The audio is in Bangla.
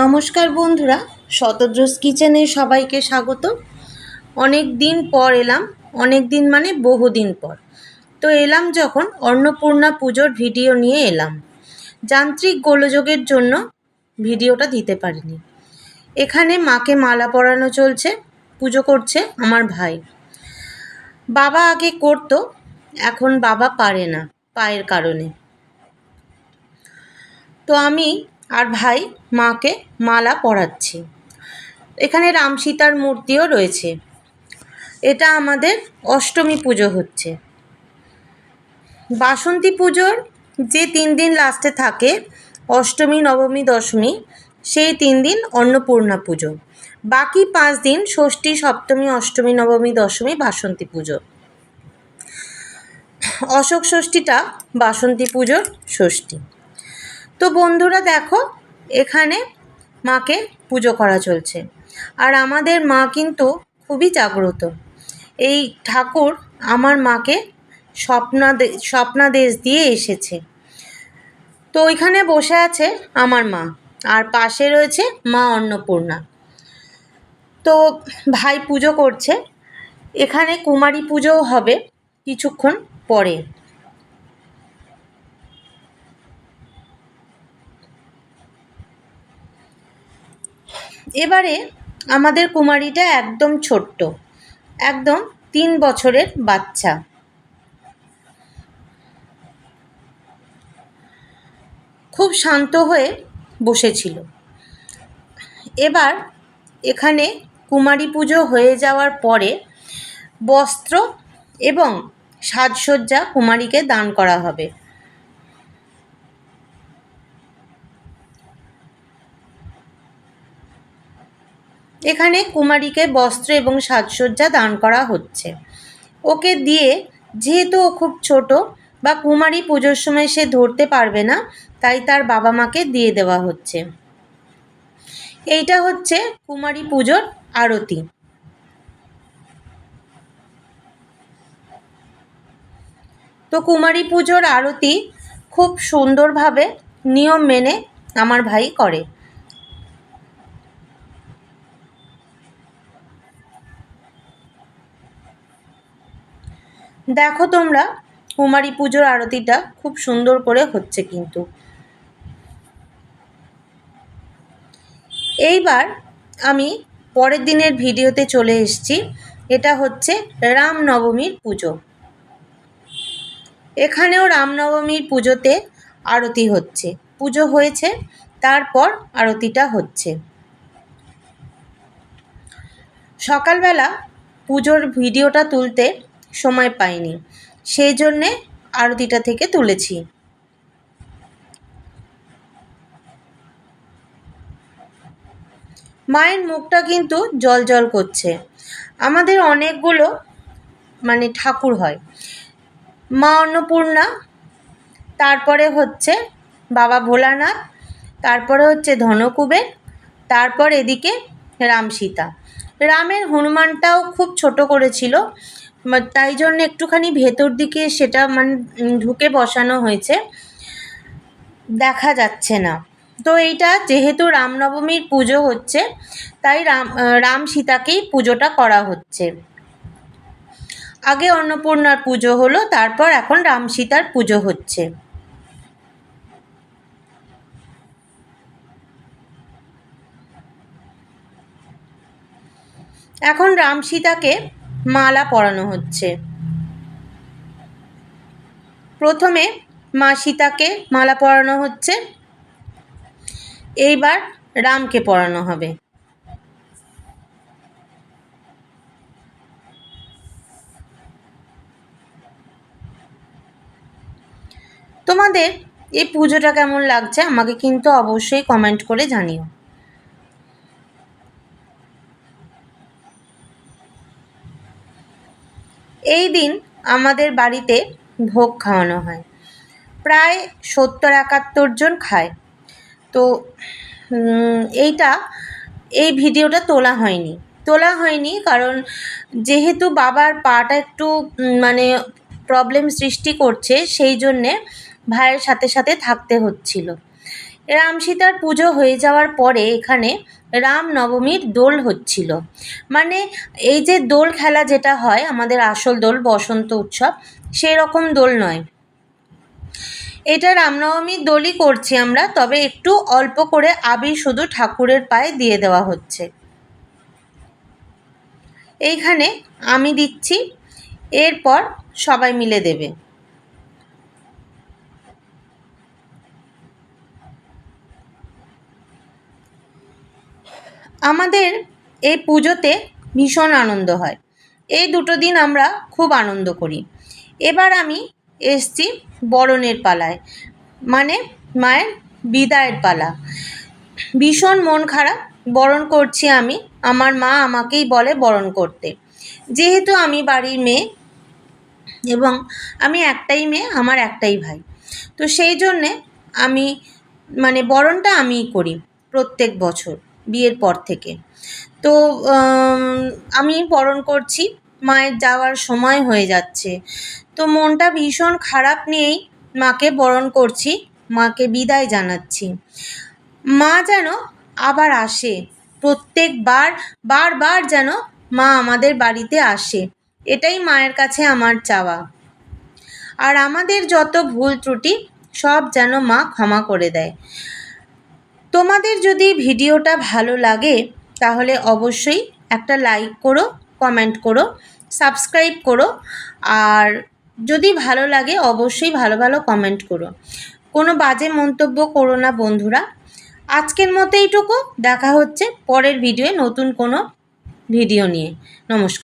নমস্কার বন্ধুরা, শতদ্রজ কিচেনে সবাইকে স্বাগত। অনেক দিন পর এলাম, অনেক দিন মানে বহুদিন পর। তো এলাম যখন অন্নপূর্ণা পুজোর ভিডিও নিয়ে এলাম। যান্ত্রিক গোলযোগের জন্য ভিডিওটা দিতে পারিনি। এখানে মাকে মালা পরানো চলছে, পুজো করছে আমার ভাই। বাবা আগে করতো, এখন বাবা পারে না পায়ের কারণে। তো আমি আর ভাই মাকে মালা পরাচ্ছি। এখানে রাম সীতার মূর্তিও রয়েছে। এটা আমাদের অষ্টমী পুজো হচ্ছে। বাসন্তী পুজোর যে 3 দিন লাস্টে থাকে, অষ্টমী, নবমী, দশমী, সেই 3 দিন অন্নপূর্ণা পুজো। বাকি 5 দিন ষষ্ঠী, সপ্তমী, অষ্টমী, নবমী, দশমী বাসন্তী পুজো। অশোক ষষ্ঠীটা বাসন্তী পুজোর ষষ্ঠী। তো বন্ধুরা দেখো, এখানে মাকে পুজো করা চলছে। আর আমাদের মা কিন্তু খুবই জাগ্রত। এই ঠাকুর আমার মাকে স্বপ্নাদেশ দিয়ে এসেছে। তো ওইখানে বসে আছে আমার মা, আর পাশে রয়েছে মা অন্নপূর্ণা। তো ভাই পুজো করছে। এখানে কুমারী পুজোও হবে কিছুক্ষণ পরে। এবারে আমাদের কুমারীটা একদম ছোট্ট, একদম 3 বছরের বাচ্চা। খুব শান্ত হয়ে বসেছিল। এবার এখানে কুমারী পুজো হয়ে যাওয়ার পরে বস্ত্র এবং সাজসজ্জা কুমারীকে দান করা হবে। এখানে কুমারীকে বস্ত্র এবং সাজসজ্জা দান করা হচ্ছে। ওকে দিয়ে, যেহেতু ও খুব ছোট বা কুমারী পুজোর সময় সে ধরতে পারবে না, তাই তার বাবা মাকে দিয়ে দেওয়া হচ্ছে। এইটা হচ্ছে কুমারী পুজোর আরতি। তো কুমারী পুজোর আরতি খুব সুন্দরভাবে নিয়ম মেনে আমার ভাই করে। দেখো তোমরা, কুমারী পুজোর আরতিটা খুব সুন্দর করে হচ্ছে কিন্তু। এইবার আমি পরের দিনের ভিডিওতে চলে এসেছি। এটা হচ্ছে রামনবমীর পুজো। এখানেও রামনবমীর পুজোতে আরতি হচ্ছে। পুজো হয়েছে, তারপর আরতিটা হচ্ছে। সকালবেলা পুজোর ভিডিওটা তুলতে সময় পাইনি, সেই জন্যে আরতিটা থেকে তুলেছি। মায়ের মুখটা কিন্তু জ্বলজ্বল করছে। আমাদের অনেকগুলো ঠাকুর হয়। মা অন্নপূর্ণা, তারপরে হচ্ছে বাবা ভোলানাথ, তারপরে হচ্ছে ধনকুবের, তারপর এদিকে রাম সীতা। রামের হনুমানটাও খুব ছোট করেছিল, তাই জন্য একটুখানি ভেতর দিকে সেটা ঢুকে বসানো হয়েছে, দেখা যাচ্ছে না। তো এইটা যেহেতু রামনবমীর পুজো হচ্ছে, তাই রাম সীতাকেই পুজোটা করা হচ্ছে। আগে অন্নপূর্ণার পুজো হলো, তারপর এখন রাম সীতার পুজো হচ্ছে। এখন রাম সীতাকে মালা পরানো হচ্ছে। প্রথমে মা সীতাকে মালা পরানো হচ্ছে, এইবার রামকে পরানো হবে। তোমাদের এই পুজোটা কেমন লাগছে আমাকে কিন্তু অবশ্যই কমেন্ট করে জানিও। এই দিন আমাদের বাড়িতে ভোগ খাওয়ানো হয়। প্রায় 70-71 জন খায়। তো এই ভিডিওটা তোলা হয়নি কারণ যেহেতু বাবার পাটা একটু প্রবলেম সৃষ্টি করছে, সেই জন্যে ভাইয়ের সাথে সাথে থাকতে হচ্ছিল। রাম সীতার পুজো হয়ে যাওয়ার পরে এখানে রামনবমীর দোল হচ্ছিল। মানে এই যে দোল খেলা যেটা হয় আমাদের আসল দোল বসন্ত উৎসব, সেই রকম দোল নয়, এটা রামনবমীর দোলই করছি আমরা, তবে একটু অল্প করে আবির শুধু ঠাকুরের পায়ে দিয়ে দেওয়া হচ্ছে। এইখানে আমি দিচ্ছি, এরপর সবাই মিলে দেবে। আমাদের এই পুজোতে ভীষণ আনন্দ হয়, এই দুটো দিন আমরা খুব আনন্দ করি। এবার আমি এসছি বরণের পালায়, মানে মায়ের বিদায়ের পালা। ভীষণ মন খারাপ, বরণ করছি আমি, আমার মা আমাকেই বলে বরণ করতে। যেহেতু আমি বাড়ির মেয়ে এবং আমি একটাই মেয়ে, আমার একটাই ভাই, তো সেই জন্যে আমি মানে বরণটা আমিই করি প্রত্যেক বছর বিয়ের পর থেকে। তো আমি বরণ করছি, মায়ের যাওয়ার সময় হয়ে যাচ্ছে, তো মনটা ভীষণ খারাপ নিয়েই মাকে বরণ করছি, মাকে বিদায় জানাচ্ছি। মা যেন আবার আসে, প্রত্যেকবার বারবার যেন মা আমাদের বাড়িতে আসে, এটাই মায়ের কাছে আমার চাওয়া। আর আমাদের যত ভুল ত্রুটি সব যেন মা ক্ষমা করে দেয়। তোমাদের যদি ভিডিওটা ভালো লাগে তাহলে অবশ্যই একটা লাইক করো, কমেন্ট করো, সাবস্ক্রাইব করো, আর যদি ভালো লাগে অবশ্যই ভালো ভালো কমেন্ট করো। কোনো বাজে মন্তব্য করো না বন্ধুরা। আজকের মতো এইটুকু, দেখা হচ্ছে পরের ভিডিওয়ে নতুন কোনো ভিডিও নিয়ে। নমস্কার।